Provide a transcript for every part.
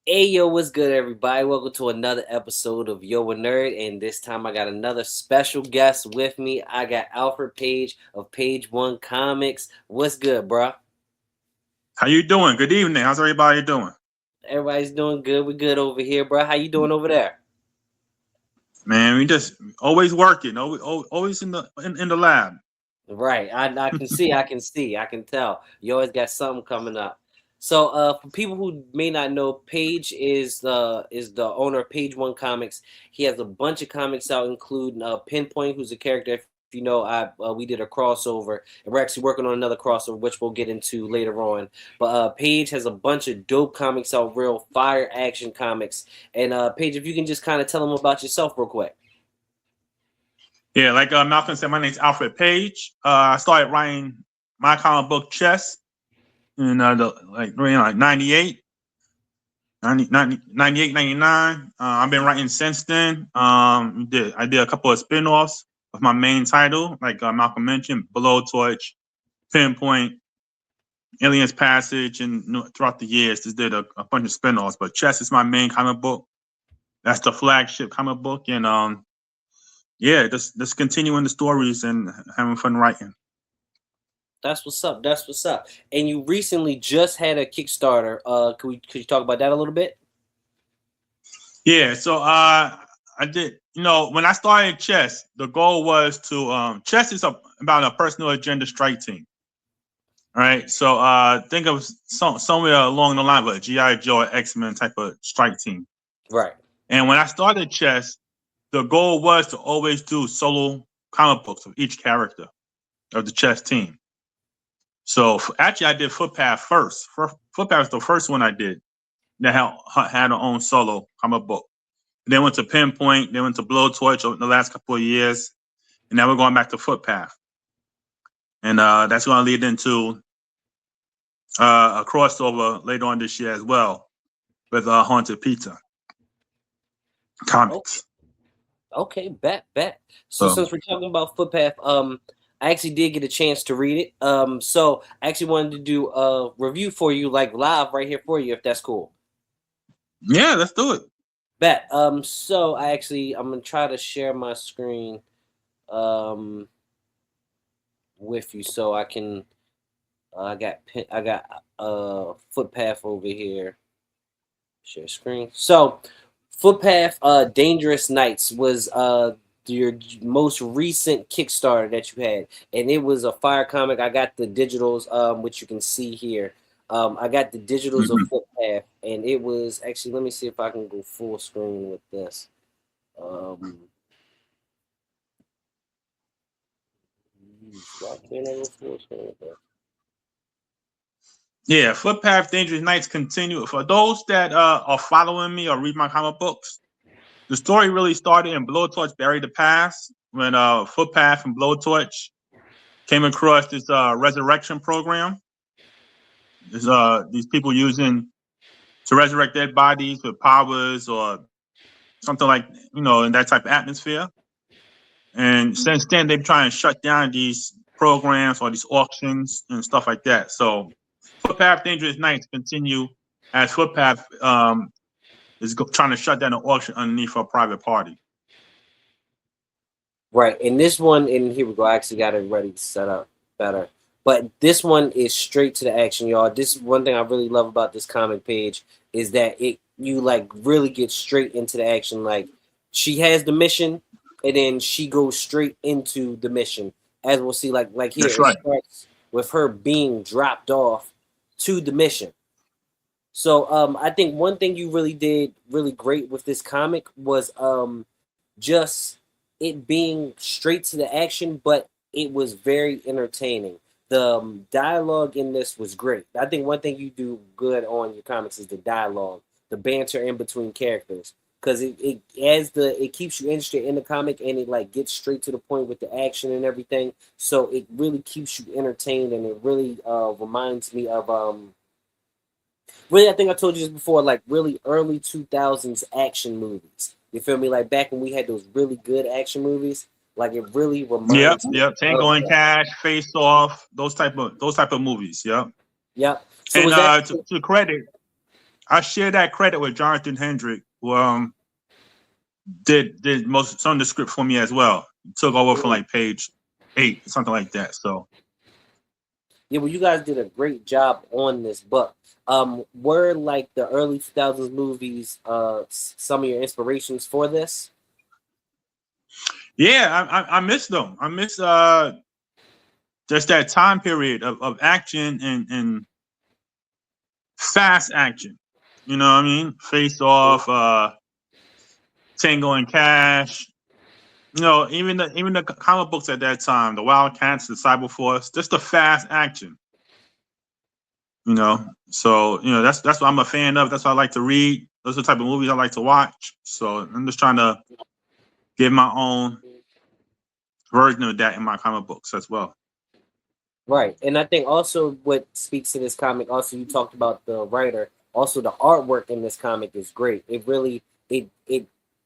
Hey yo, what's good, everybody? Welcome to another episode of Yo a Nerd, and this time I got another special guest with me. I got Alfred Paige of Page One Comics. What's good, bro? How you doing? Good evening. How's everybody doing? Everybody's doing good. We're good over here, bro. How you doing over there? Man, we just always working, always in the lab. Right. I can see. I can tell. You always got something coming up. So, for people who may not know, Paige is the owner of Page One Comics. He has a bunch of comics out, including Pinpoint, who's a character. If you know, I we did a crossover, and we're actually working on another crossover, which we'll get into later on. But Paige has a bunch of dope comics out, real fire action comics. And Paige, if you can just kind of tell them about yourself real quick. Yeah, like Malcolm said, my name's Alfred Page. I started writing my comic book Chess in like 98, 99. I've been writing since then. I did a couple of spin-offs of my main title, like Malcolm mentioned, Below Torch, Pinpoint, Aliens Passage, and throughout the years, just did a bunch of spin-offs. But Chess is my main comic book. That's the flagship comic book, and yeah, just continuing the stories and having fun writing. That's what's up. That's what's up. And you recently just had a Kickstarter. Could you talk about that a little bit? Yeah, so I did. When I started Chess, the goal was to Chess is about a personal agenda strike team. All right, so think of somewhere along the line of a GI Joe or X-Men type of strike team. Right. And when I started Chess, the goal was to always do solo comic books of each character of the Chess team. So actually, I did Footpath first. Footpath was the first one I did that had her own solo comic book. And then went to Pinpoint, then went to Blowtorch over the last couple of years, and now we're going back to Footpath. And that's going to lead into a crossover later on this year as well with Haunted Pizza Okay. comics. Okay. Bet. So since we're talking about Footpath, I actually did get a chance to read it. So I actually wanted to do a review for you, like live right here for you, if that's cool. Yeah, let's do it. Bet. So I'm gonna try to share my screen, um, with you so I can. I got Footpath over here. Share screen. So, Footpath Dangerous Nights was your most recent Kickstarter that you had, and it was a fire comic. I got the digitals, which you can see here. I got the digitals of Mm-hmm. Footpath, and it was actually. Let me see if I can go full screen with this. Um, why can't I go full screen with that? Yeah, Footpath Dangerous Nights continue. For those that are following me or read my comic books, the story really started in Blowtorch Bury the Past when Footpath and Blowtorch came across this resurrection program. These people using to resurrect dead bodies with powers or something like in that type of atmosphere. And since then, they've tried to shut down these programs or these auctions and stuff like that. So Footpath Dangerous Nights continue as Footpath is trying to shut down an auction underneath a private party. Right, and this one, and here we go. I actually got it ready to set up better. But this one is straight to the action, y'all. This is one thing I really love about this comic page is that it you like really get straight into the action. Like she has the mission, and then she goes straight into the mission. As we'll see, like here, That's it right. starts with her being dropped off to the mission. So I think one thing you really did really great with this comic was just it being straight to the action, but it was very entertaining. The dialogue in this was great. I think one thing you do good on your comics is the dialogue, the banter in between characters, because it keeps you interested in the comic and it like gets straight to the point with the action and everything. So it really keeps you entertained and it really reminds me of really, I think I told you this before, like really early 2000s action movies. You feel me? Like back when we had those really good action movies, like it really Yep, reminds me yep. of Tango and that. Cash, Face Off, those type of movies. Yep. Yep. So And was that to credit, I share that credit with Jonathan Hendrick, who did most some of the script for me as well. He took over from like page 8, something like that. So Yeah, well, you guys did a great job on this book. Were like the early 2000s movies some of your inspirations for this? yeah, I miss them. I miss just that time period of action and fast action. You know what I mean? Face Off, Tango and Cash. You know, even the comic books at that time, the Wildcats, the Cyber Force, just the fast action. You know, so that's what I'm a fan of. That's what I like to read. Those are the type of movies I like to watch. So I'm just trying to give my own version of that in my comic books as well. Right. And I think also what speaks to this comic, also you talked about the writer, also the artwork in this comic is great. It really it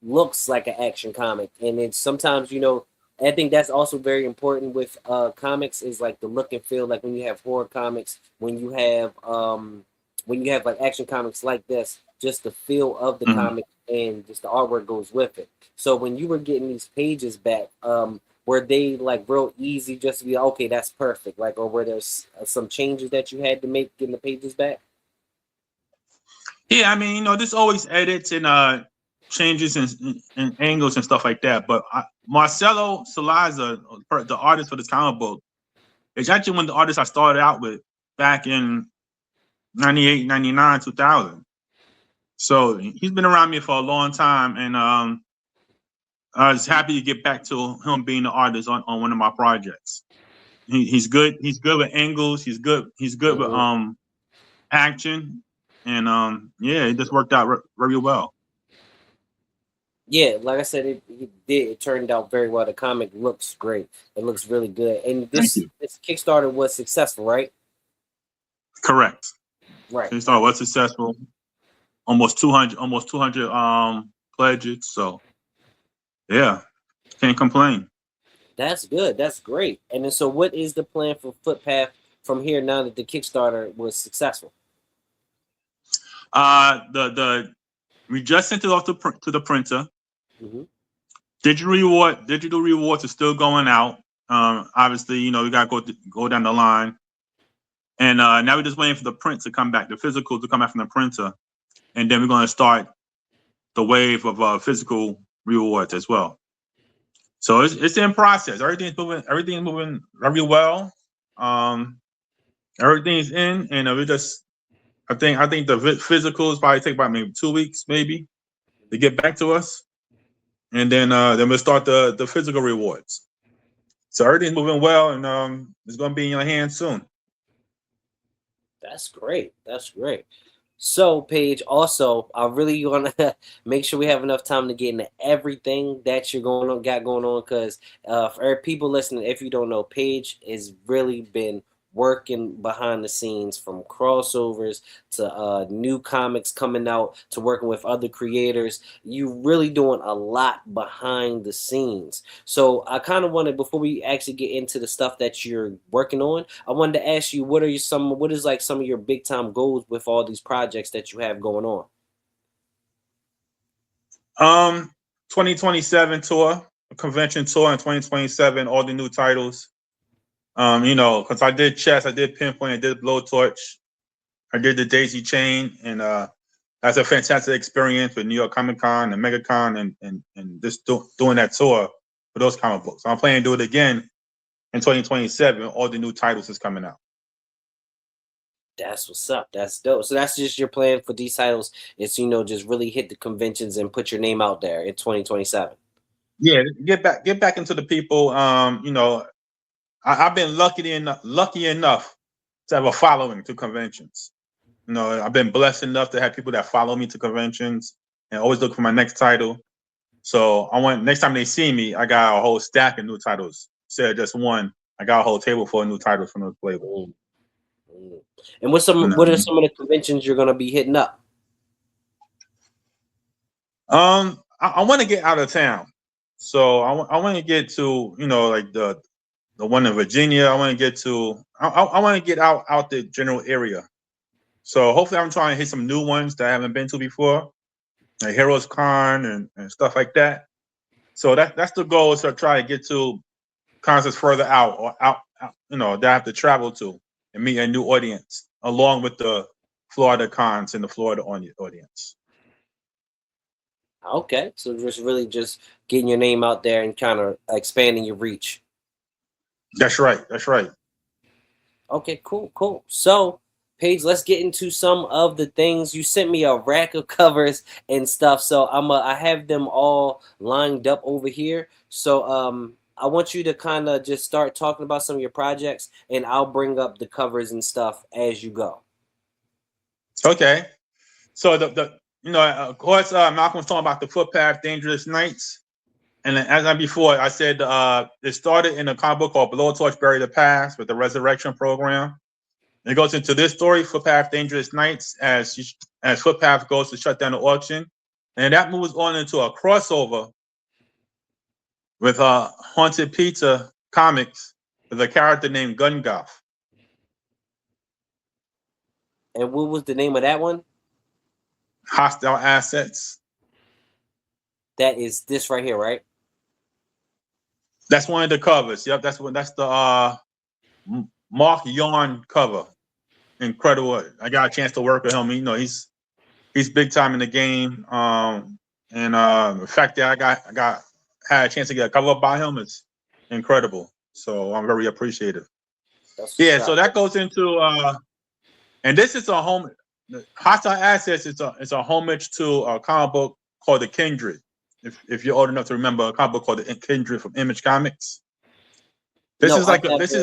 looks like an action comic. And it's sometimes, I think that's also very important with comics is like the look and feel, like when you have horror comics, when you have like action comics like this, just the feel of the Mm-hmm. comic and just the artwork goes with it. So when you were getting these pages back, were they like real easy just to be okay, that's perfect, like, or were there some changes that you had to make getting the pages back? Yeah, I mean, there's always edits and changes and angles and stuff like that. But Marcelo Salaza, the artist for this comic book, is actually one of the artists I started out with back in 98, 99, 2000. So he's been around me for a long time, and I was happy to get back to him being the artist on one of my projects. He's good. He's good with angles. He's good. He's good with Hmm. action, and yeah, it just worked out very well. Yeah, like I said, it turned out very well. The comic looks great. It looks really good, and Thank this you. this Kickstarter was successful, right? Correct. Right. Kickstarter was successful. Almost 200 pledges. So yeah, can't complain. That's good. That's great. And then, so what is the plan for Footpath from here now that the Kickstarter was successful? The we just sent it off to the printer. Hmm. Digital rewards are still going out. Obviously, we gotta go down the line, and now we're just waiting for the print to come back, the physical to come back from the printer, and then we're gonna start the wave of physical rewards as well. So it's in process. Everything's moving. Everything's moving very well. Um, Everything's in, and we just. I think the physicals probably take about maybe 2 weeks, maybe, to get back to us, and then we'll start the physical rewards. So everything's moving well, and it's going to be in your hands soon. That's great. That's great. So, Paige, also, I really want to make sure we have enough time to get into everything that you're got going on. Because for people listening, if you don't know, Paige has really been working behind the scenes, from crossovers to new comics coming out to working with other creators. You really doing a lot behind the scenes. So I kind of wanted, before we actually get into the stuff that you're working on, I wanted to ask you, what is like some of your big time goals with all these projects that you have going on? Um, 2027 tour, convention tour in 2027, all the new titles. Because I did Chess, I did Pinpoint, I did Blowtorch, I did the Daisy Chain, and that's a fantastic experience with New York Comic Con and MegaCon, and just doing that tour for those comic books. So I'm planning to do it again in 2027. All the new titles is coming out. That's what's up. That's dope. So that's just your plan for these titles. It's just really hit the conventions and put your name out there in 2027. Yeah, get back into the people. I've been lucky enough to have a following to conventions. I've been blessed enough to have people that follow me to conventions and always look for my next title. So I want next time they see me, I got a whole stack of new titles instead of just one. I got a whole table full of new titles from the label. Mm, mm. And what are some of the conventions you're gonna be hitting up? I want to get out of town, so I want to get to like the one in Virginia. I want to get to I want to get out the general area. So hopefully I'm trying to hit some new ones that I haven't been to before, like Heroes Con and stuff like that. So that's the goal, is to try to get to concerts further out, or out, that I have to travel to and meet a new audience, along with the Florida cons and the Florida audience. Okay, so just really just getting your name out there and kind of expanding your reach. That's right. That's right. Okay, cool, cool. So, Paige, let's get into some of the things. You sent me a rack of covers and stuff, so I have them all lined up over here. So, I want you to kind of just start talking about some of your projects, and I'll bring up the covers and stuff as you go. Okay. So of course, Malcolm was talking about the Footpath Dangerous Nights. And as I before, I said it started in a comic book called Below a Torch, Bury the Past, with the Resurrection Program. And it goes into this story, Footpath Dangerous Nights, as Footpath goes to shut down the auction. And that moves on into a crossover with Haunted Pizza Comics with a character named Gungoff. And what was the name of that one? Hostile Assets. That is this right here, right? That's one of the covers. Yep, that's the Mark Yarn cover. Incredible. I got a chance to work with him. He's big time in the game. And the fact that I had a chance to get a cover by him is incredible. So I'm very appreciative. Yeah, so that goes into and this is a home. Hostile Assets is a homage to a comic book called The Kindred. If you're old enough to remember, a comic book called The Kindred from Image Comics. This is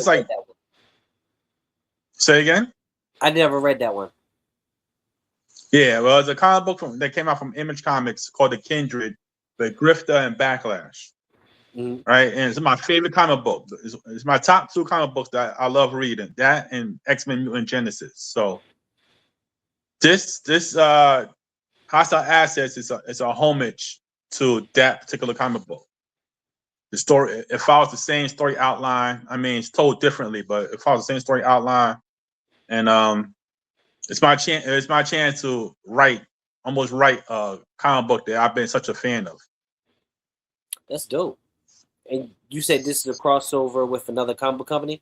like say again? I never read that one. Yeah, well, it's a comic book that came out from Image Comics called The Kindred, The Grifter and Backlash. Mm-hmm. Right, and it's my favorite comic book. It's my top two comic books that I love reading. That and X-Men Mutant Genesis. So this Hostile Assets is a homage to that particular comic book. The story, it follows the same story outline. I mean, it's told differently, but it follows the same story outline. And it's my chance to almost write a comic book that I've been such a fan of. That's dope. And you said this is a crossover with another comic book company?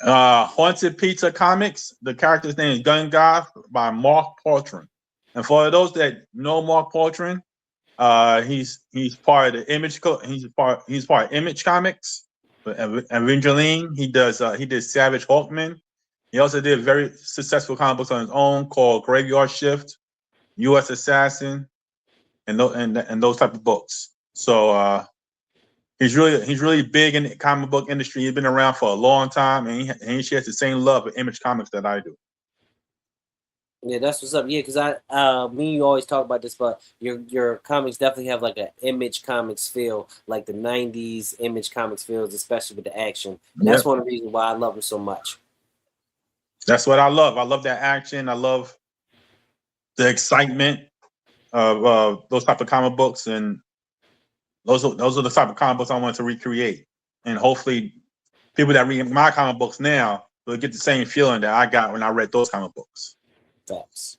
Haunted Pizza Comics. The character's name is Gungoff by Mark Paltrin. And for those that know Mark Paltrin, he's part of the Image. He's part of Image Comics. Evangeline. He did Savage Hawkman. He also did very successful comic books on his own called Graveyard Shift, U.S. Assassin, and those type of books. So he's really big in the comic book industry. He's been around for a long time, and he shares the same love of Image Comics that I do. Yeah, that's what's up. Yeah, because me and you always talk about this, but your comics definitely have like an Image Comics feel, like the '90s Image Comics feels, especially with the action. And that's one of the reasons why I love them so much. That's what I love. I love that action. I love the excitement of those type of comic books, and those are the type of comic books I want to recreate. And hopefully, people that read my comic books now will get the same feeling that I got when I read those comic books. Facts.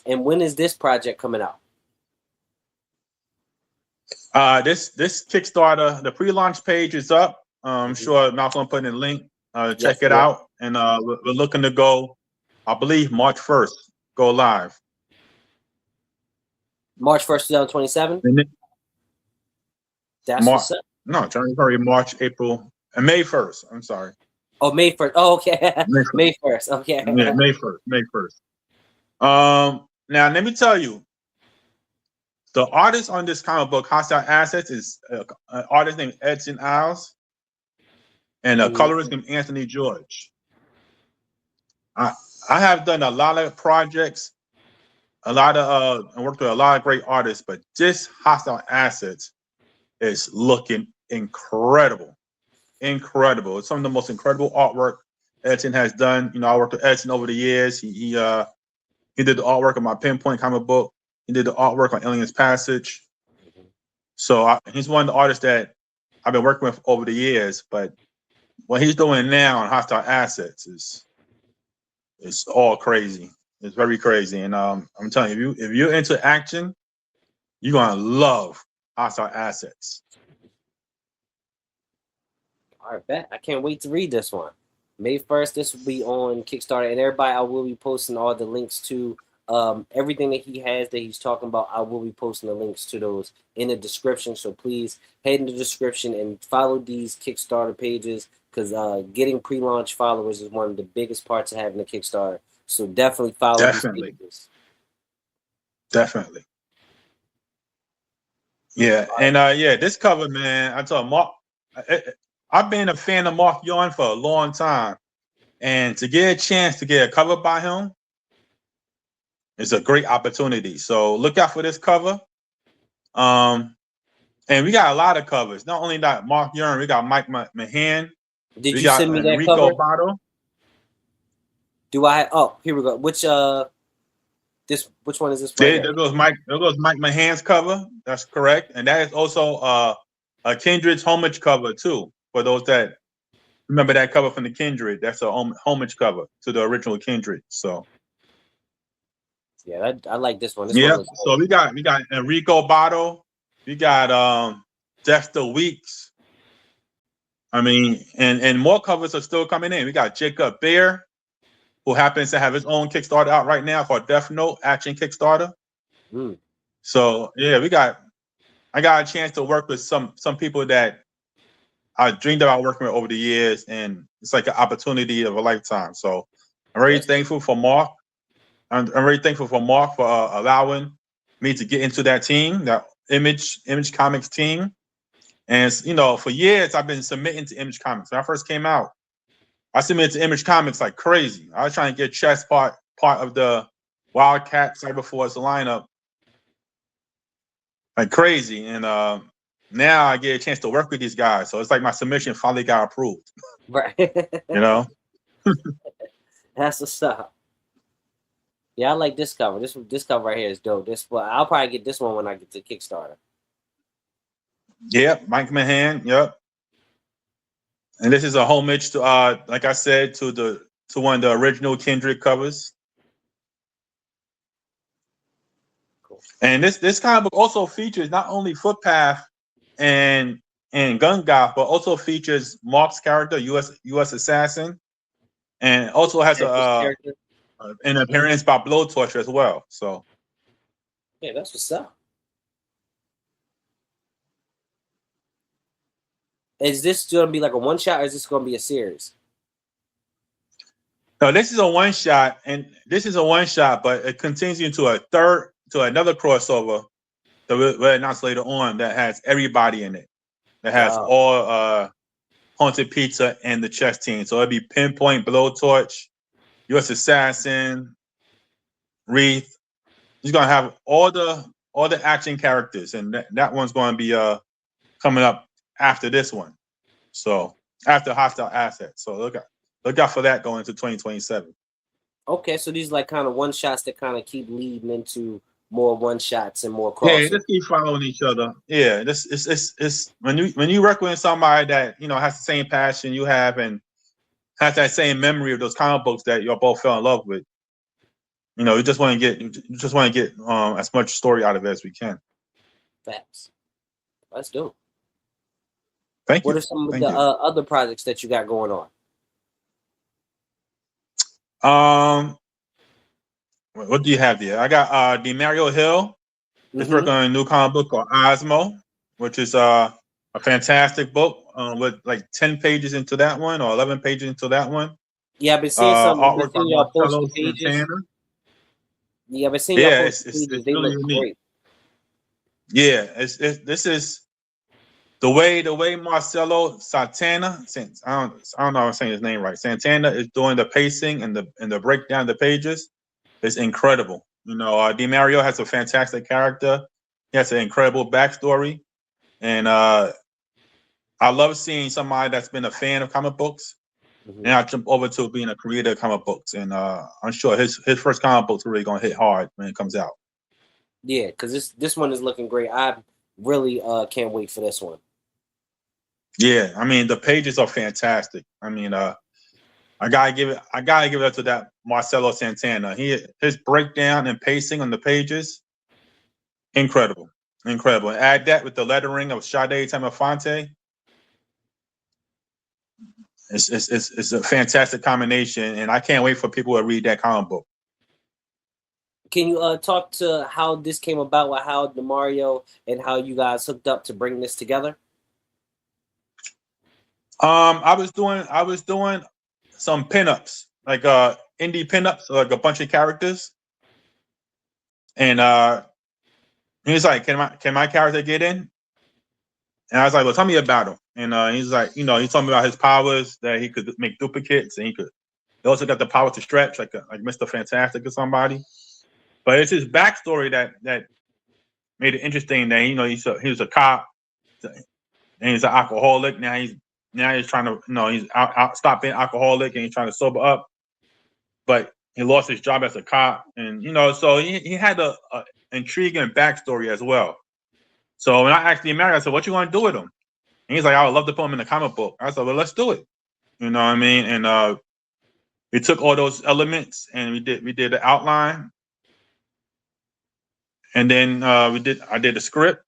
And when is this project coming out? This Kickstarter, the pre-launch page is up. I'm sure Malcolm put in a link. Check it out. And we're looking to go, I believe, March 1st, go live. March 1st, 2027? That's what's up. No, January, March, April, and May 1st. I'm sorry. Oh, May 1st. Oh, okay. May 1st. Okay. Yeah, May 1st. Now, let me tell you, the artist on this comic book, Hostile Assets, is an artist named Edson Isles and a colorist named Anthony George. I have done a lot of projects, and worked with a lot of great artists, but this Hostile Assets is looking incredible. Incredible. It's some of the most incredible artwork Edson has done. I worked with Edson over the years. He did the artwork on my Pinpoint comic book. He did the artwork on Alien's Passage. So he's one of the artists that I've been working with over the years. But what he's doing now on Hostile Assets is It's all crazy. It's very crazy. And I'm telling you, if you're into action, you're gonna love Hostile Assets. All right, bet. I can't wait to read this one. May 1st, this will be on Kickstarter. And everybody, I will be posting all the links to everything that he has that he's talking about. I will be posting the links to those in the description. So please head in the description and follow these Kickstarter pages, because getting pre-launch followers is one of the biggest parts of having a Kickstarter. So definitely follow these pages. Definitely. Yeah. And this cover, man, I told Mark, I've been a fan of Mark Yarn for a long time. And to get a chance to get a cover by him is a great opportunity. So look out for this cover. And we got a lot of covers. Not only that Mark Yarn, we got Mike Mahan. Did you send me that Enrico cover? Botto. Do I? Oh, here we go. Which one is this? Right There goes Mike Mahan's cover. That's correct. And that is also a Kindred's homage cover too. For those that remember that cover from the Kindred, that's a homage cover to the original Kindred. So yeah, I like this one. So we got Enrico Botto, we got Dexter Weeks. I mean, and more covers are still coming in. We got Jacob Bear, who happens to have his own Kickstarter out right now called Death Note Action Kickstarter. So yeah, I got a chance to work with some people that I dreamed about working with over the years, and it's like an opportunity of a lifetime. So I'm very thankful for Mark. I'm very thankful for Mark for allowing me to get into that team, that Image Comics team. And for years I've been submitting to Image Comics. When I first came out, I submitted to Image Comics like crazy. I was trying to get Chess part of the Wildcat Cyberforce lineup like crazy. And now I get a chance to work with these guys. So it's like my submission finally got approved. Right. That's what's up. Yeah, I like this cover. This cover right here is dope. I'll probably get this one when I get to Kickstarter. Yep, Mike Mahan. Yep. And this is a homage to, like I said, to one of the original Kindred covers. Cool. And this comic book also features not only Footpath and Gun Goth, but also features Mark's character, U.S. Assassin, and also has an appearance by Blowtorch as well. So yeah, that's what's up. Is this going to be like a one shot, or is this going to be a series? No, this is a one shot, but it continues into another crossover that we'll announce later on that has everybody in it. That has all Haunted Pizza and the chess team. So it'll be Pinpoint, Blowtorch, U.S. Assassin, Wreath. He's gonna have all the action characters, and that one's going to be coming up after this one. So after Hostile Assets. So look out for that going into 2027. Okay, so these like kind of one shots that kind of keep leading into more one shots and more crossovers. Yeah, just keep following each other. Yeah, this it's when you work with somebody that has the same passion you have and has that same memory of those comic books that you both fell in love with. You just want to get as much story out of it as we can. Facts. Let's do. Thank you. What are some of the other projects that you got going on? What do you have there? I got DeMario Hill. He's working on a new comic book called Osmo, which is a fantastic book with like 10 pages into that one or 11 pages into that one. Yeah, I've been seeing some artwork by y'all Marcelo pages. Santana. Yeah, I've been seeing y'all pages. They really look unique. great. Yeah, this is the way Marcelo Santana, I don't know if I'm saying his name right. Santana is doing the pacing and the breakdown of the pages. It's incredible. DeMario has a fantastic character. He has an incredible backstory, and I love seeing somebody that's been a fan of comic books. And I jump over to being a creator of comic books, and I'm sure his first comic books are really gonna hit hard when it comes out. Yeah, because this one is looking great. I really can't wait for this one. Yeah, I mean the pages are fantastic. I mean, I gotta give it up to that Marcelo Santana. His breakdown and pacing on the pages, incredible. Incredible. Add that with the lettering of Sade Tamafonte. It's a fantastic combination, and I can't wait for people to read that comic book. Can you talk to how this came about with how DeMario and how you guys hooked up to bring this together? I was doing some pinups, like indie pinups, like a bunch of characters. And he was like, can my character get in? And I was like, well, tell me about him. And he's like, he told me about his powers, that he could make duplicates, and he also got the power to stretch, like Mr. Fantastic or somebody. But it's his backstory that made it interesting. That he was a cop, and he's an alcoholic. Now he's trying to he's out stop being alcoholic, and he's trying to sober up. But he lost his job as a cop, and so he had a intriguing backstory as well. So when I asked him, I said, "What you want to do with him?" And he's like, "I would love to put him in a comic book." I said, "Well, let's do it." You know what I mean? And we took all those elements and we did the outline, and then I did the script.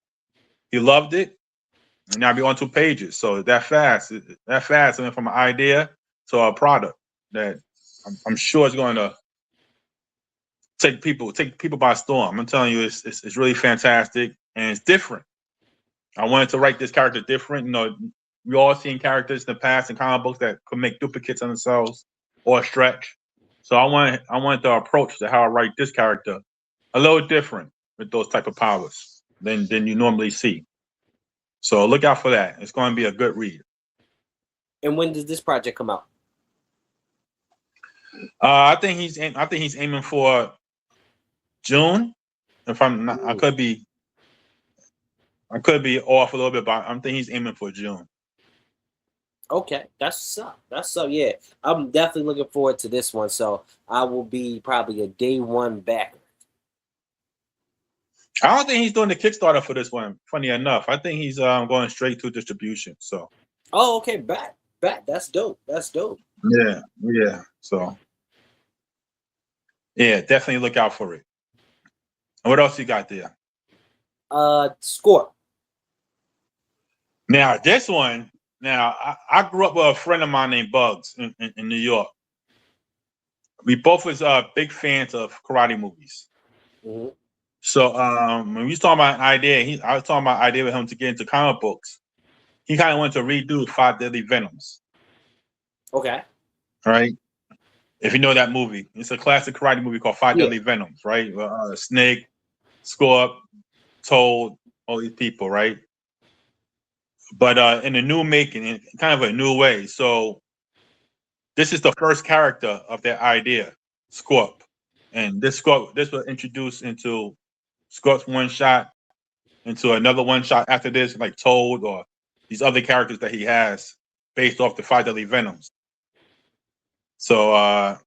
He loved it, and now we're on 2 pages. So that fast, I went from an idea to a product that I'm sure is going to take people by storm. I'm telling you, it's really fantastic and it's different. I wanted to write this character different. We all seen characters in the past in comic books that could make duplicates on themselves or stretch. So I wanted the approach to how I write this character a little different with those type of powers than you normally see. So look out for that. It's going to be a good read. And when does this project come out? I think he's aiming for June. If I'm not, I could be off a little bit, but I'm thinking he's aiming for June. Okay, that's up. That's up. Yeah, I'm definitely looking forward to this one. So I will be probably a day one backer. I don't think he's doing the Kickstarter for this one. Funny enough, I think he's going straight to distribution. So. Oh, okay, back. That's dope. That's dope. Yeah. So. Yeah, definitely look out for it. And what else you got there? Score. Now this one. Now I grew up with a friend of mine named Bugs in New York. We both was big fans of karate movies. Mm-hmm. So when we was talking about an idea, I was talking about an idea with him to get into comic books. He kind of wanted to redo 5 Deadly Venoms. Okay. Right. If you know that movie, it's a classic karate movie called 5 Deadly Venoms. Right. Snake, Scorp, Toad, all these people. Right. But in a new making, in kind of a new way. So this is the first character of that idea, Scorp. And this was introduced into Scorp's one shot, into another one shot after this, like Toad or these other characters that he has based off the 5 Deadly Venoms. So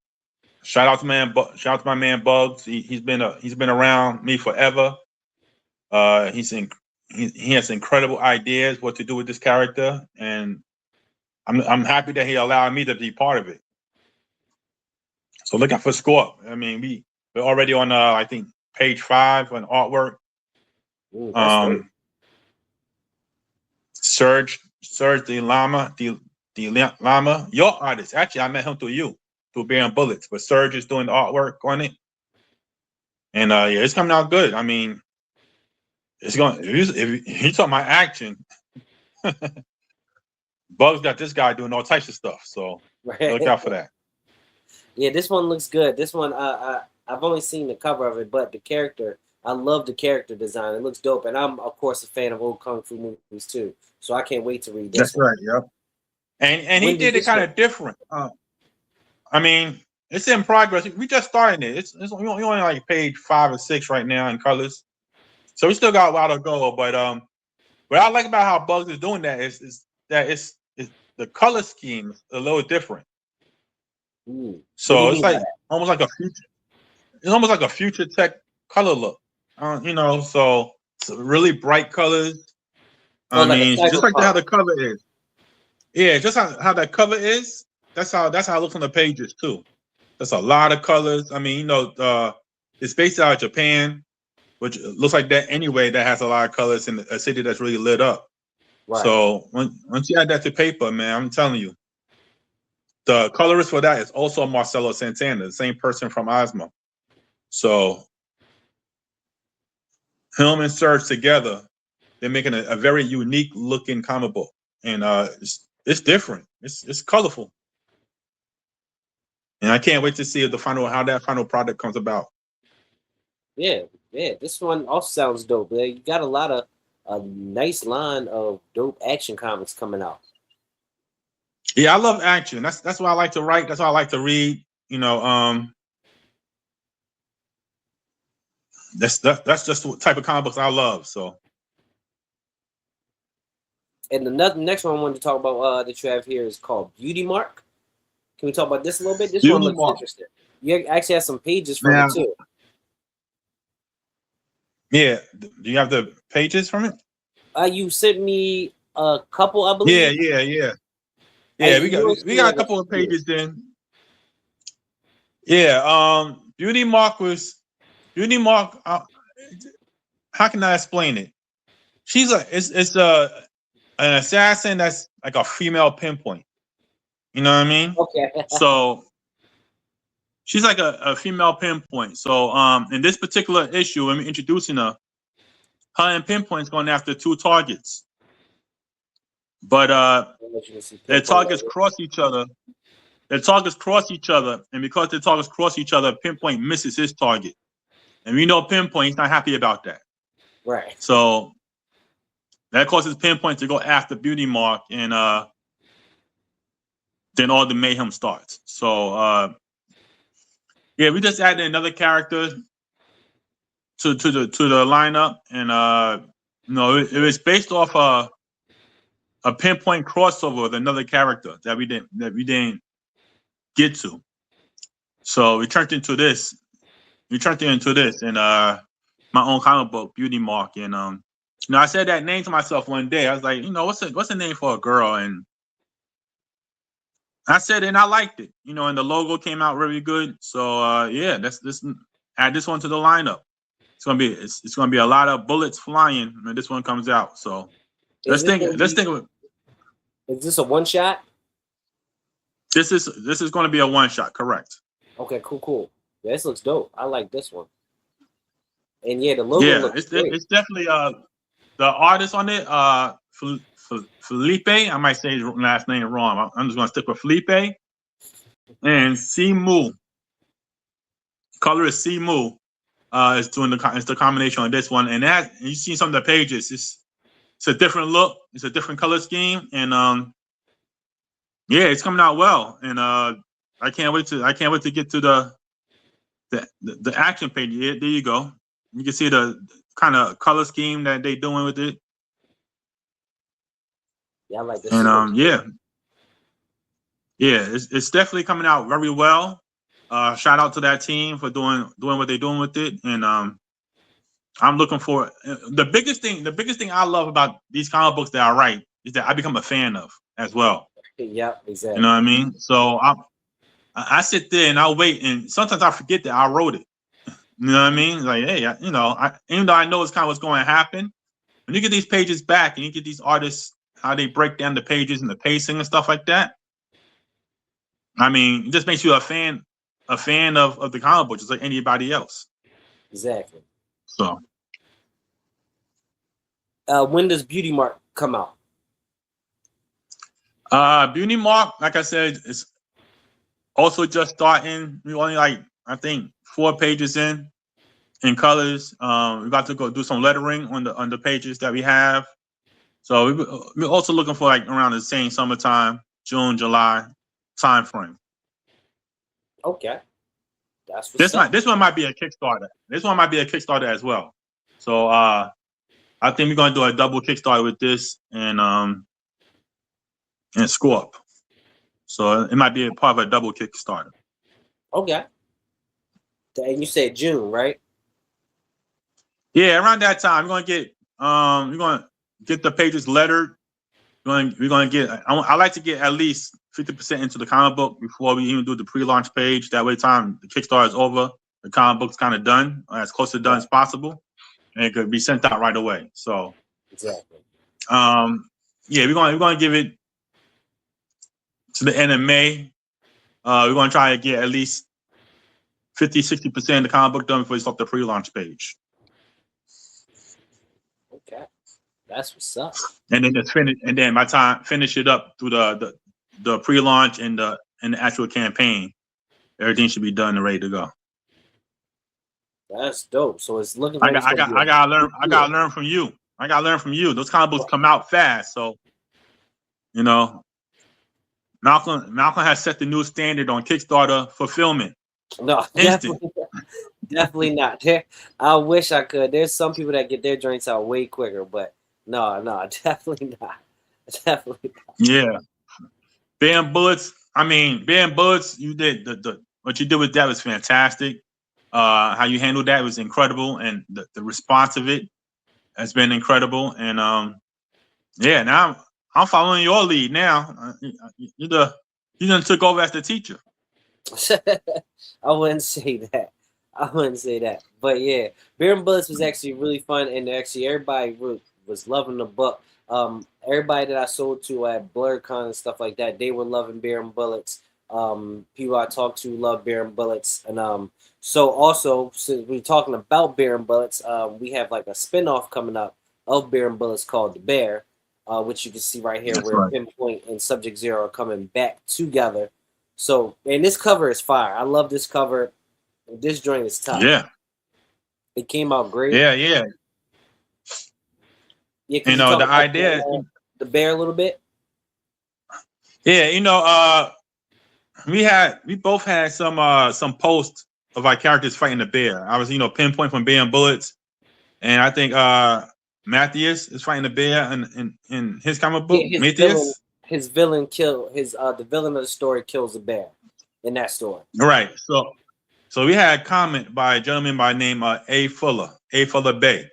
shout out to my man Bugs. He's been around me forever. He has incredible ideas what to do with this character, and I'm happy that he allowed me to be part of it. So look out for Scorp. I mean, we're already on I think page 5 on artwork. Ooh, Serge the Llama, your artist. Actually, I met him through Bearing Bullets, but Serge is doing the artwork on it. And yeah, it's coming out good. I mean, it's going. If he's talking about action, Bugs got this guy doing all types of stuff. So look out for that. Yeah, this one looks good. This one, I've only seen the cover of it, but the character, I love the character design. It looks dope, and I'm of course a fan of old kung fu movies too. So I can't wait to read this. That's right. Yep. And he did it kind of different. I mean, it's in progress. We just started it. It's only like page 5 or 6 right now in colors, so we still got a while to go. But what I like about how Bugs is doing that is that it's the color scheme is a little different. So it's like almost like a future. It's almost like a future tech color look. So it's really bright colors. I mean, just like how the cover is. Yeah, just how that cover is. that's how it looks on the pages too. That's a lot of colors. I mean, it's based out of Japan, which looks like that anyway. That has a lot of colors in a city that's really lit up. Right. So once you add that to paper, man, I'm telling you, the colorist for that is also Marcelo Santana, the same person from Ozma. So him and Serge together, they're making a very unique looking comic book, and it's different. It's colorful, and I can't wait to see how that final product comes about. Yeah, yeah. This one also sounds dope. You got a nice line of dope action comics coming out. Yeah, I love action. That's what I like to write. That's what I like to read. That's just the type of comic books I love. So. And the next one I wanted to talk about that you have here is called Beauty Mark. Can we talk about this a little bit? This Beauty one looks Mark. interesting. You actually have some pages from it too. Yeah. Do you have the pages from it? You sent me a couple, I believe. Yeah. Yeah, we got a couple of pages in. Yeah. Beauty Mark. How can I explain it? It's an assassin that's like a female pinpoint. You know what I mean? Okay. So she's like a female pinpoint. So in this particular issue, I'm introducing her and Pinpoint's going after two targets. But their targets cross each other. And because their targets cross each other, Pinpoint misses his target. And we know Pinpoint's not happy about that. Right. So that causes Pinpoint to go after Beauty Mark, and then all the mayhem starts. So yeah, we just added another character to the lineup, and it was based off a Pinpoint crossover with another character that we didn't get to. So we turned into this. And my own comic book, Beauty Mark, and I said that name to myself one day. I was like, what's the name for a girl? And I said it, and I liked it. And the logo came out really good. So yeah, let's add this one to the lineup. It's gonna be a lot of bullets flying when this one comes out. So let's think of it. Is this a one shot? This is going to be a one shot, correct? Okay, cool. Yeah, this looks dope. I like this one. And yeah, the logo looks great. It's definitely the artist on it, Felipe. I might say his last name wrong. I'm just going to stick with Felipe. And Simu. Colorist Simu is doing the combination on this one. And you see some of the pages. It's a different look. It's a different color scheme, and yeah, it's coming out well. And I can't wait to get to the action page. Yeah, there you go. You can see the kind of color scheme that they're doing with it. Yeah, I like this. And yeah, it's definitely coming out very well. Shout out to that team for doing what they're doing with it. And I'm looking for the biggest thing I love about these comic books that I write is that I become a fan of as well. Yeah, exactly. You know what I mean? So I sit there and I wait, and sometimes I forget that I wrote it. You know what I mean? Like, hey, even though I know it's kind of what's going to happen, when you get these pages back and you get these artists, how they break down the pages and the pacing and stuff like that, I mean, it just makes you a fan of the comic book, just like anybody else. Exactly. So, when does Beauty Mark come out? Beauty Mark, like I said, is also just starting. We only I think 4 pages in colors. We got to go do some lettering on the pages that we have. So we're also looking for around the same summertime, June, July time frame. Okay. That's this one might be a Kickstarter. This one might be a Kickstarter as well. So I think we're gonna do a double Kickstarter with this and Scorp. So it might be a part of a double Kickstarter. Okay. And you said June, right? Yeah, around that time we're gonna get the pages lettered we're going to get. I like to get at least 50% into the comic book before we even do the pre-launch page. That way, time the Kickstarter is over, the comic book's kind of done, as close to done as possible, and it could be sent out right away. So, exactly. Yeah, we're going to give it to the end of May. We're going to try to get at least 50-60% of the comic book done before we start the pre-launch page. Okay, that's what's up. And then just finish, and then by time finish it up through the pre-launch and the actual campaign, everything should be done and ready to go. That's dope. So it's looking like I gotta learn from you. I gotta learn from you. Those comic books come out fast, so you know. Malcolm has set the new standard on Kickstarter fulfillment. No, definitely not. I wish I could. There's some people that get their joints out way quicker, but no, definitely not. Definitely not. Yeah. Bam Bullets. You did the what you did with that was fantastic. How you handled that was incredible, and the response of it has been incredible. And yeah, now I'm following your lead. Now you done took over as the teacher. I wouldn't say that. But yeah, Beer and Bullets was actually really fun, and actually everybody was loving the book. Everybody that I sold to at BlurCon and stuff like that, they were loving Beer and Bullets. People I talked to love Beer and Bullets, and so also since we're talking about Beer and Bullets, we have like a spinoff coming up of Beer and Bullets called The Bear, which you can see right here. That's where right. Pinpoint and Subject Zero are coming back together. So, and this cover is fire. I love this cover. This joint is tough. Yeah. It came out great. Yeah. Yeah, You know, the idea the bear a little bit. Yeah, you know, we both had some posts of our characters fighting the bear. I was, Pinpoint from Bear and Bullets, and I think Matthias is fighting the bear in his comic book. Yeah, Matthias, his villain the villain of the story kills the bear in that story. Right. So we had a comment by a gentleman by the name A Fuller Bay.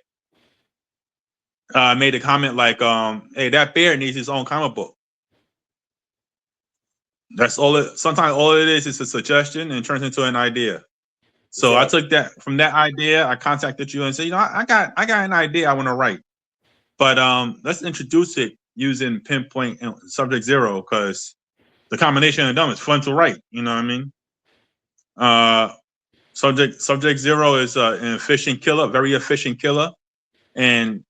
Made a comment like, "Hey, that bear needs his own comic book." That's all. Sometimes all it is a suggestion and turns into an idea. So exactly. I took that from that idea. I contacted you and said, I got an idea I want to write, but let's introduce it using Pinpoint and Subject Zero because the combination of them is fun to write. You know what I mean? Subject Zero is an efficient killer, very efficient killer, and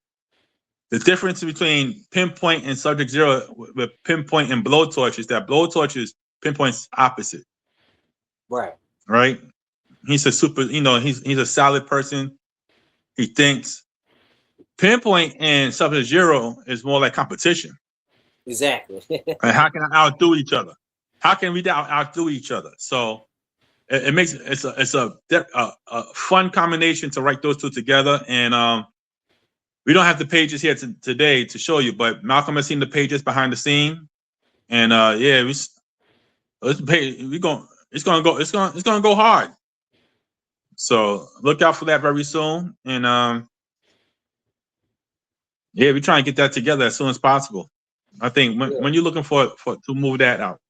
the difference between Pinpoint and Subject Zero with Pinpoint and Blowtorch is that Blowtorch is Pinpoint's opposite. Right. Right. He's a super, he's a solid person. He thinks. Pinpoint and Subject Zero is more like competition. Exactly. And how can I outdo each other? How can we outdo each other? So it makes it's a fun combination to write those two together. And we don't have the pages here today to show you, but Malcolm has seen the pages behind the scene. And it's gonna go hard. So look out for that very soon. And we're trying to get that together as soon as possible. I think when you're looking for to move that out.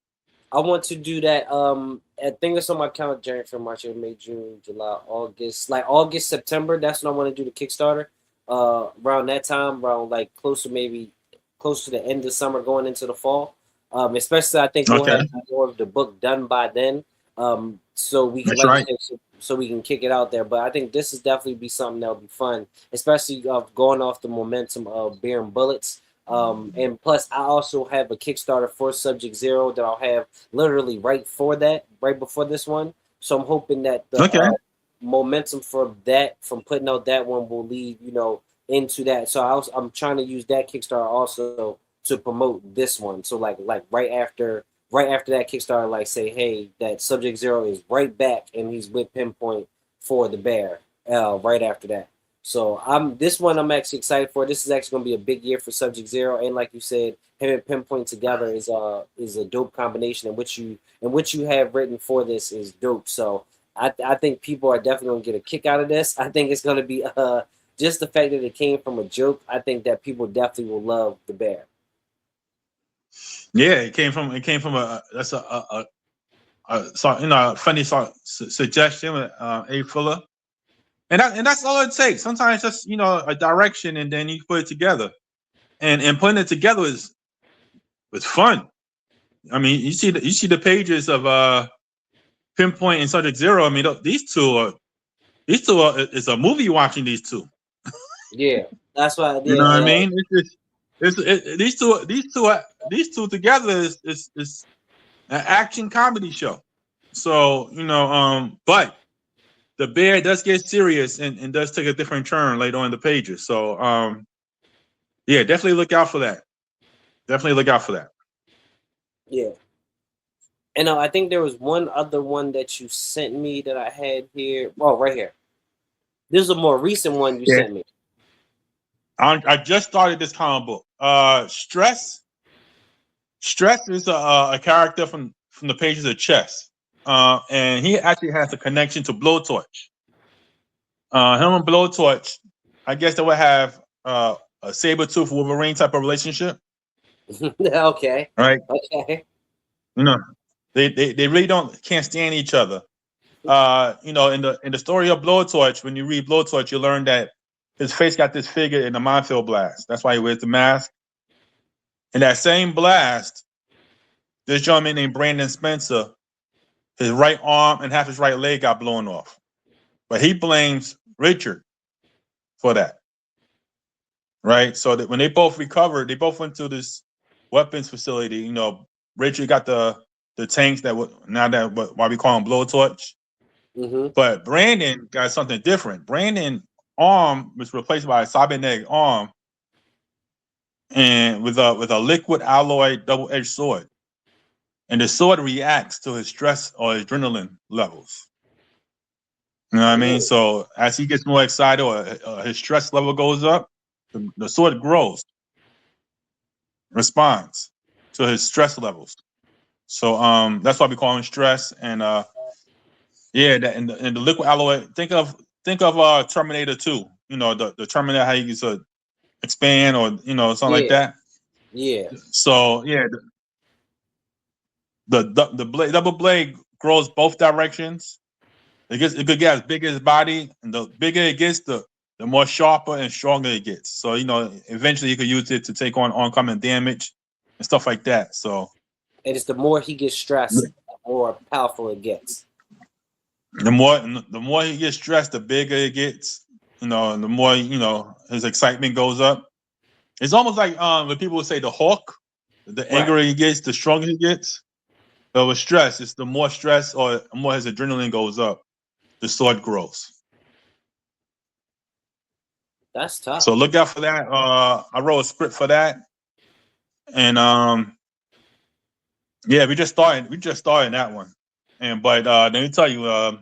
I want to do that. I think it's on my calendar, January, February, March, May, June, July, August. Like August, September. That's when I want to do the Kickstarter. Around that time, around like close to the end of summer, going into the fall. Especially, I think we'll have more of the book done by then. So we can so we can kick it out there. But I think this is definitely be something that'll be fun, especially going off the momentum of Beer and Bullets. And plus, I also have a Kickstarter for Subject Zero that I'll have literally right before this one. So I'm hoping that the momentum from putting out that one will lead, into that. So I'm trying to use that Kickstarter also to promote this one. So like right after that Kickstarter, like say, hey, that Subject Zero is right back and he's with Pinpoint for the bear right after that. So this one I'm actually excited for. This is actually going to be a big year for Subject Zero, and like you said, him and Pinpoint together is a dope combination. And what you have written for this is dope. So I think people are definitely going to get a kick out of this. I think it's going to be just the fact that it came from a joke. I think that people definitely will love the bear. Yeah, it came from that's a funny suggestion with A. Fuller, and that's all it takes. Sometimes just a direction, and then you put it together, and putting it together is fun. I mean, you see the pages of Pinpoint and Subject Zero. I mean, these two are it's a movie watching these two. Yeah, that's why. You know what I Yeah, mean? These two together is an action comedy show. So but the bear does get serious and does take a different turn later on in the pages. So yeah, definitely look out for that. Definitely look out for that. yeah. And I think there was one other one that you sent me that I had here. Oh, right here. This is a more recent one you sent me. I just started this comic book. Stress is a character from the pages of Chess, and he actually has a connection to Blowtorch. Him and Blowtorch, I guess they would have a Sabretooth Wolverine type of relationship. Okay. Right. Okay. They really can't stand each other. In the story of Blowtorch, when you read Blowtorch, you learn that his face got disfigured in the minefield blast. That's why he wears the mask. In that same blast, this gentleman named Brandon Spencer, his right arm and half his right leg got blown off. But he blames Richard for that. Right? So that when they both recovered, they both went to this weapons facility. Richard got the tanks why we call him Blowtorch. Mm-hmm. But Brandon got something different. Brandon's arm was replaced by a cybernetic arm, and with a liquid alloy double-edged sword. And the sword reacts to his stress or adrenaline levels. You know what I mean? So as he gets more excited or his stress level goes up, the sword grows, responds to his stress levels. So that's why we call him stress. And and the liquid alloy. Think of Terminator 2. The Terminator, how you used to expand or something like that. Yeah. So the blade, double blade grows both directions. It could get as big as his body, and the bigger it gets, the more sharper and stronger it gets. So eventually you could use it to take on oncoming damage and stuff like that. So and it's the more he gets stressed, the more powerful it gets. The more he gets stressed, the bigger it gets. And the more his excitement goes up. It's almost like when people would say the Hawk. The angrier he gets, the stronger he gets. But with stress, it's the more stress or the more his adrenaline goes up, the sword grows. That's tough. So look out for that. I wrote a script for that, and we just started that one. But let me tell you, I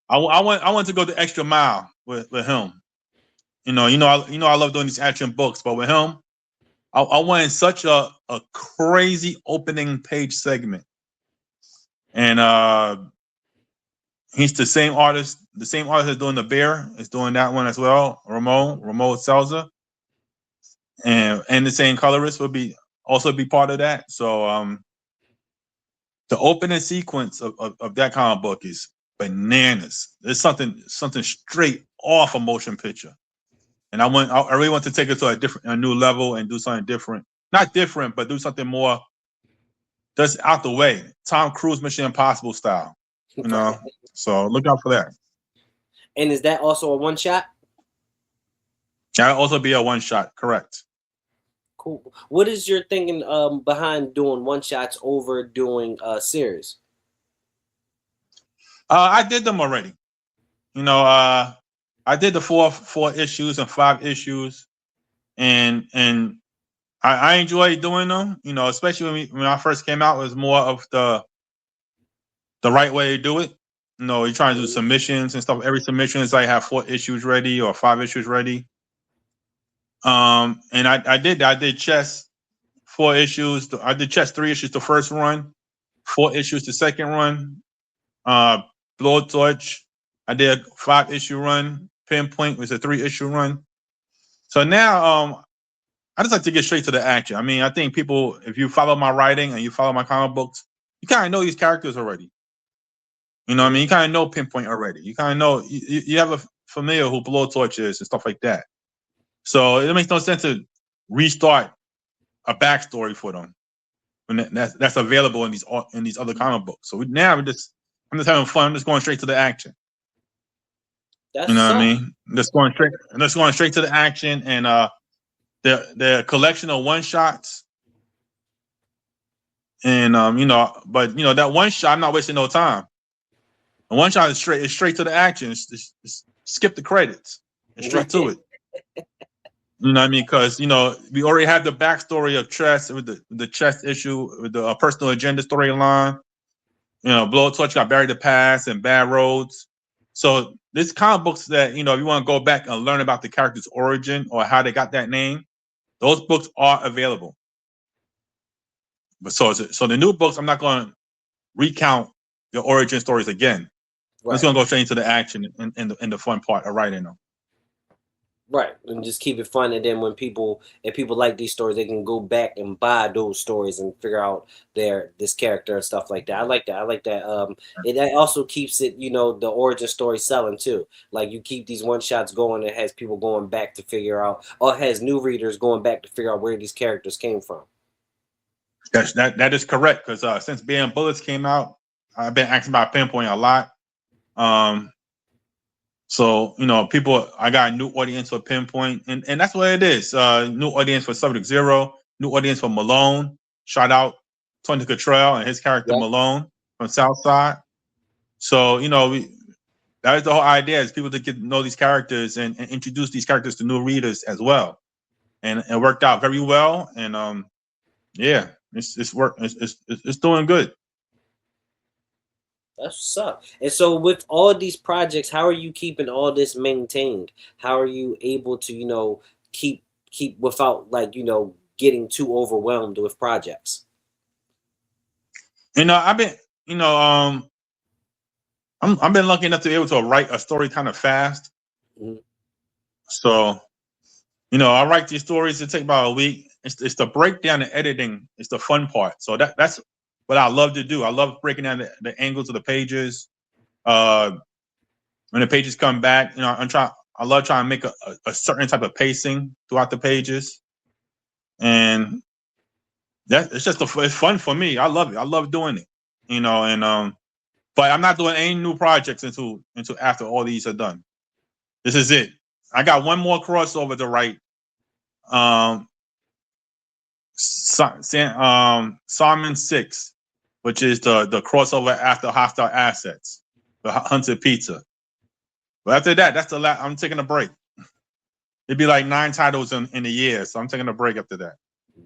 want to go the extra mile with him. I love doing these action books, but with him, I wanted such a crazy opening page segment, and he's the same artist. The same artist that's doing the bear is doing that one as well. Ramon Selza, and the same colorist will also be part of that. So the opening sequence of that comic book is bananas. It's something straight off a motion picture. And I really want to take it to a new level and do something different. Not different, but do something more just out the way. Tom Cruise Mission Impossible style. So look out for that. And is that also a one shot? That'll also be a one shot, correct. Cool. What is your thinking behind doing one shots over doing series? I did them already. I did the four issues and 5 issues, and I enjoy doing them. Especially when I first came out, it was more of the right way to do it. You're trying to do submissions and stuff. Every submission is like have 4 issues ready or 5 issues ready. And I did Chess 4 issues. I did Chess 3 issues the first run, 4 issues the second run. Blowtorch, I did a 5 issue run. Pinpoint was a 3 issue run. So now I just like to get straight to the action. I mean, I think people, if you follow my writing and you follow my comic books, you kind of know these characters already. You know what I mean? You kind of know Pinpoint already. You kind of know, you have a familiar who Blowtorch is and stuff like that. So it makes no sense to restart a backstory for them when that's available in these other comic books. So now I'm just having fun. I'm just going straight to the action. That's You know what I so. mean? Just going straight to the action, and the collection of one shots. And but that one shot, I'm not wasting no time. The one shot is straight to the action. It's skip the credits and straight to it. You know what I mean? Because we already have the backstory of Chess with the Chess issue, with the personal agenda storyline. Blowtorch got buried the past and Bad Roads. So this comic books that if you want to go back and learn about the character's origin or how they got that name, those books are available. But so the new books, I'm not going to recount the origin stories again. Right. I'm just going to go straight into the action and the fun part of writing them. Right, and just keep it fun, and then if people like these stories, they can go back and buy those stories and figure out this character and stuff like that. I like that. It also keeps it, the origin story selling too. Like you keep these one shots going, it has people going back to figure out, or it has new readers going back to figure out where these characters came from. That is correct, because since Beyond Bullets came out, I've been asking about Pinpoint a lot. So, people, I got a new audience for Pinpoint, and that's what it is. New audience for Subject Zero, new audience for Malone. Shout out Tony Cottrell and his character Malone from Southside. So, that is the whole idea, is people to get to know these characters and introduce these characters to new readers as well. And it worked out very well. And yeah, it's doing good. That's what's up. And so with all these projects, how are you keeping all this maintained? How are you able to, keep without getting too overwhelmed with projects? I've been, I've been lucky enough to be able to write a story kind of fast. Mm-hmm. So, I write these stories. It takes about a week. It's the breakdown and editing. It's the fun part. So that's what I love to do. I love breaking down the angles of the pages. When the pages come back, I love trying to make a certain type of pacing throughout the pages, and it's fun for me. I love it. I love doing it. But I'm not doing any new projects until after all these are done. This is it. I got one more crossover to write. Simon 6, which is the crossover after Hostile Assets, the Hunted Pizza. But after that, that's the last. I'm taking a break. It'd be like 9 titles in a year, so I'm taking a break after that.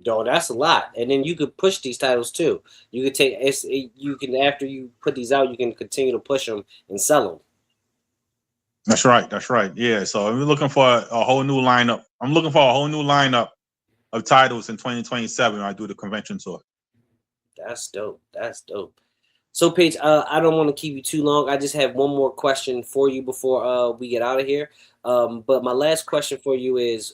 No, that's a lot. And then you could push these titles too. You could after you put these out, you can continue to push them and sell them. That's right. Yeah. So I'm looking for a whole new lineup. I'm looking for a whole new lineup of titles in 2027 when I do the convention tour. That's dope. So Paige, I don't want to keep you too long. I just have one more question for you before we get out of here. But my last question for you is,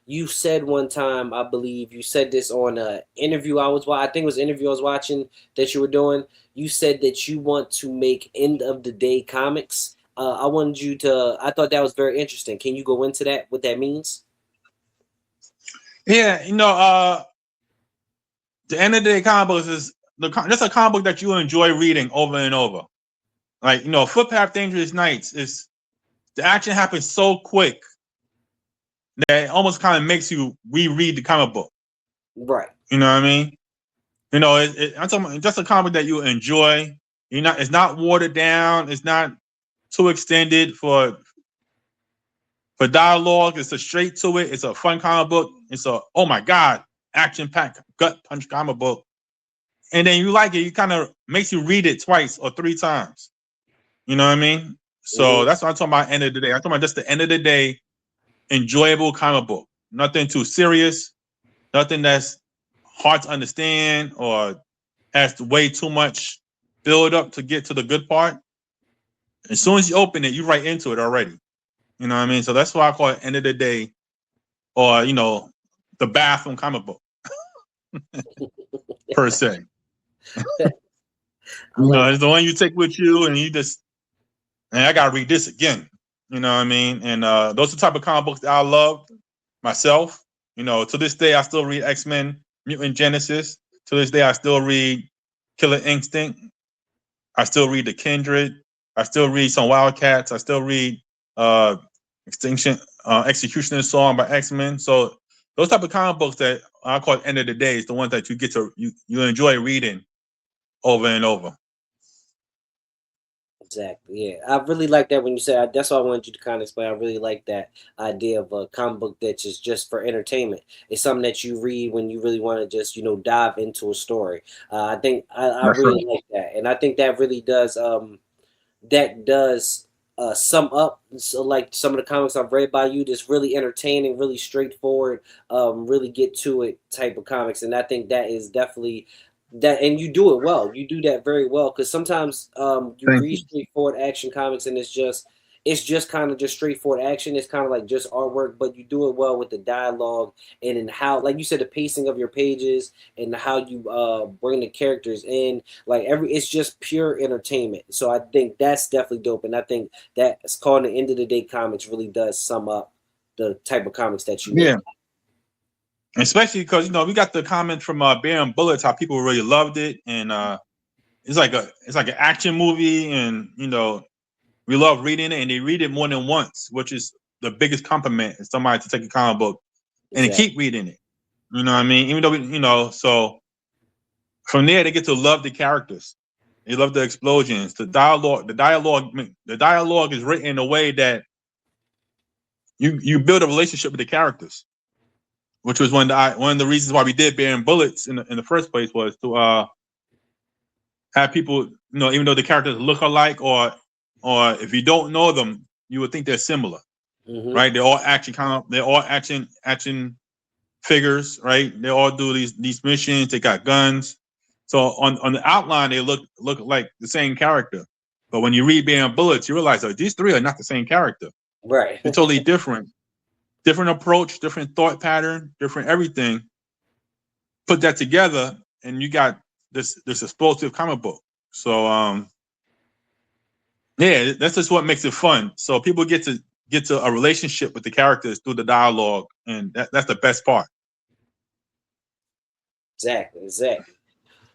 you said one time, I believe you said this on an interview I think it was an interview I was watching that you were doing. You said that you want to make end of the day comics. I thought that was very interesting. Can you go into that, what that means? Yeah, the end of the day comic books is just a comic book that you enjoy reading over and over. Like, Footpath Dangerous Nights is, the action happens so quick that it almost kind of makes you reread the comic book. Right. You know what I mean? I'm talking about just a comic book that you enjoy. It's not watered down. It's not too extended for dialogue. It's a straight to it. It's a fun comic book. It's a, oh my God, action-packed, gut punch comic book. And then you like it, you kind of makes you read it 2 or 3 times. You know what I mean? So that's what I'm talking about end of the day. I'm talking about just the end of the day, enjoyable comic book. Nothing too serious, nothing that's hard to understand or has way too much build up to get to the good part. As soon as you open it, you right into it already. You know what I mean? So that's why I call it end of the day, or the bathroom comic book per se. It's the one you take with you, and you just, and I gotta read this again. You know what I mean? And those are the type of comic books that I love myself. To this day, I still read X-Men, Mutant Genesis. To this day, I still read Killer Instinct. I still read The Kindred. I still read some Wildcats. I still read Executioner's Song by X-Men. So those type of comic books that I call End of the Day is the ones that you get to you enjoy reading over and over. Exactly. Yeah, I really like that when you said. That's why I wanted you to kind of explain. I really like that idea of a comic book that's just for entertainment. It's something that you read when you really want to just dive into a story. I think I That's right. really like that, and I think that really does sum up like some of the comics I've read by you. Just really entertaining, really straightforward, really get to it type of comics, and I think that is definitely that, and you do it well. You do that very well because sometimes you Thank read you. straightforward action comics and it's just kind of just straightforward action. It's kind of like just artwork, but you do it well with the dialogue and in how, like you said, the pacing of your pages and how you bring the characters in. Like it's just pure entertainment. So I think that's definitely dope, and I think that's called the End of the Day comics really does sum up the type of comics that you Yeah. make. Especially because we got the comment from Bear and Bullets how people really loved it, and it's like an action movie, and we love reading it, and they read it more than once, which is the biggest compliment is somebody to take a comic book and Exactly. keep reading it. You know what I mean? Even though so from there they get to love the characters. They love the explosions, the dialogue. The dialogue is written in a way that you build a relationship with the characters, which was one of the reasons why we did Bear and Bullets in the first place was to have people, even though the characters look alike, or if you don't know them, you would think they're similar, Mm-hmm. right? They're all action figures, right? They all do these missions. They got guns. So on the outline, they look like the same character. But when you read Bear and Bullets, you realize that these three are not the same character. Right. They're totally different. Different approach, different thought pattern, different everything. Put that together, and you got this explosive comic book. So yeah, that's just what makes it fun. So people get to a relationship with the characters through the dialogue, and that's the best part. Exactly.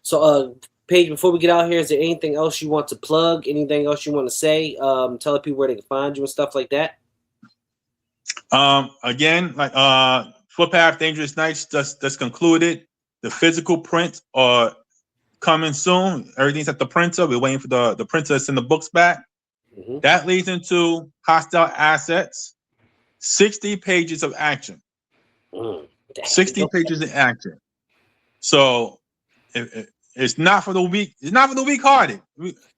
So, Paige, before we get out here, is there anything else you want to plug? Anything else you want to say? Tell the people where they can find you and stuff like that. Again, like Footpath Dangerous Nights that's concluded. The physical prints are coming soon. Everything's at the printer. We're waiting for the printer to send the books back. Mm-hmm. That leads into Hostile Assets. 60 pages of action. 60 pages of action. So it's not for the weak. It's not for the weak-hearted.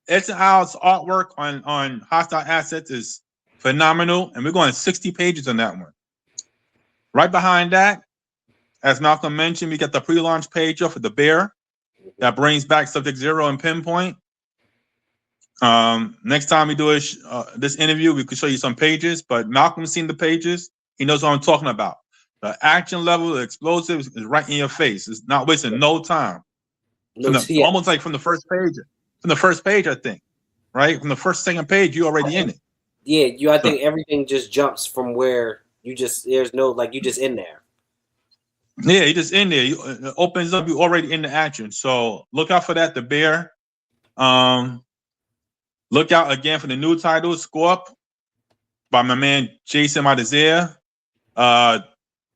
S&L's artwork on Hostile Assets is phenomenal, and we're going 60 pages on that one. Right behind that, as Malcolm mentioned, we got the pre-launch page for the Bear that brings back Subject Zero and Pinpoint. Next time we do this interview, we could show you some pages, but Malcolm's seen the pages. He knows what I'm talking about. The action level, the explosives is right in your face. It's not wasting no time. Almost like from the first page. From the first page, I think. Right? From the second page, you're already in it. Yeah, I think everything just jumps from where you just there's no you just in there. Yeah, you just in there. It opens up, you already in the action. So look out for that, the Bear. Look out again for the new title, Scorp, by my man Jason Matazea.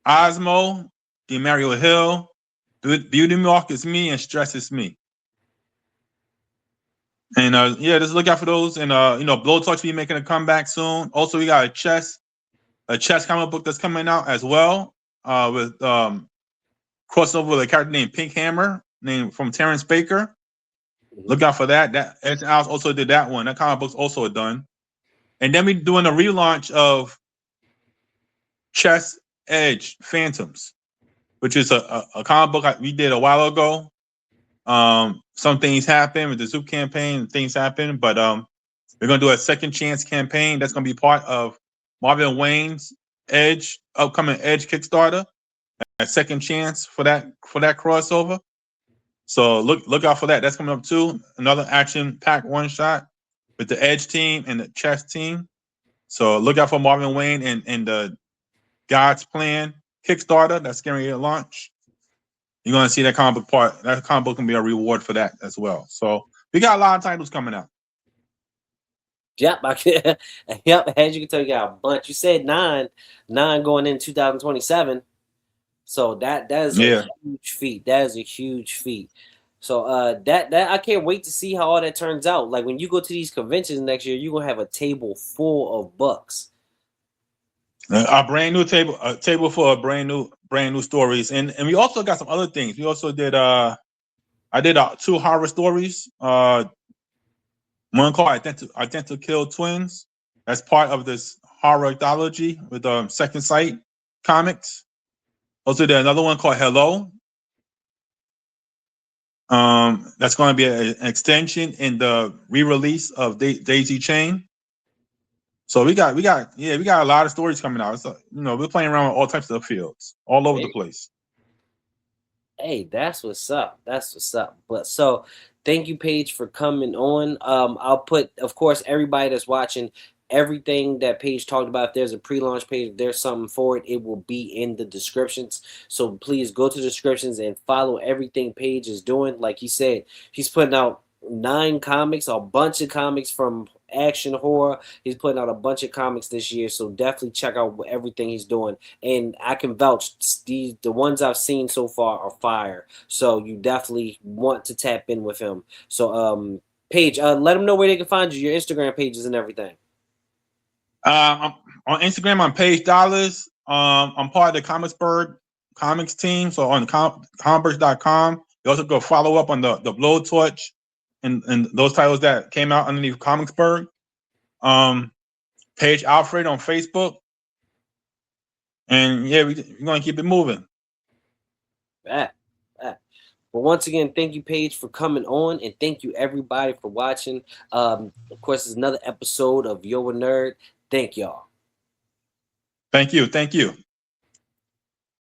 Osmo, DeMario Hill, Beauty Mark is me, and Stress is me. And just look out for those. And Blowtorch will be making a comeback soon. Also, we got a chess comic book that's coming out as well. With crossover with a character named Pink Hammer, named from Terrence Baker. Mm-hmm. Look out for that. That Alex also did that one. That comic book's also done. And then we're doing a relaunch of Chess Edge Phantoms, which is a comic book we did a while ago. Some things happen with the Zoop campaign, things happen, but we're gonna do a second chance campaign that's gonna be part of Marvin Wayne's upcoming Edge Kickstarter. a second chance for that crossover. So look out for that. That's coming up too. Another action-packed one shot with the Edge team and the Chess team. So look out for Marvin Wayne and the God's Plan Kickstarter that's going to launch. You're going to see that comic book part. That comic book can be a reward for that as well. So we got a lot of titles coming out. Yep, yep. As you can tell, you got a bunch. You said nine going in 2027. So that is a huge feat. That is a huge feat. So that I can't wait to see how all that turns out. Like when you go to these conventions next year, you're gonna have a table full of books. A brand new table, a table full of brand new stories, and we also got some other things. We also did I did 2 horror stories. One called Identical Kill Twins. That's part of this horror anthology with Second Sight Comics. Also did another one called Hello. That's going to be an extension in the re-release of Daisy Chain. So we got a lot of stories coming out. So, we're playing around with all types of fields, all over the place. Hey, that's what's up. That's what's up. But so thank you, Paige, for coming on. I'll put, of course, everybody that's watching, everything that Paige talked about. If there's a pre-launch page, if there's something for it, it will be in the descriptions. So please go to the descriptions and follow everything Paige is doing. Like he said, he's putting out 9 comics, a bunch of comics from action horror. He's putting out a bunch of comics this year, so definitely check out everything he's doing. And I can vouch, the ones I've seen so far are fire. So you definitely want to tap in with him. So Paige, let them know where they can find you, your Instagram pages and everything. I'm on Instagram, I'm Paige Dollars. I'm part of the Comicsburg Comics team. So on comicsburg.com, you also go follow up on the Blowtorch and those titles that came out underneath Comicsburg. Paige Alfred on Facebook. And yeah, we're going to keep it moving. Well, once again, thank you, Paige, for coming on, and thank you, everybody, for watching. Of course, it's another episode of Yo a Nerd. Thank y'all. Thank you.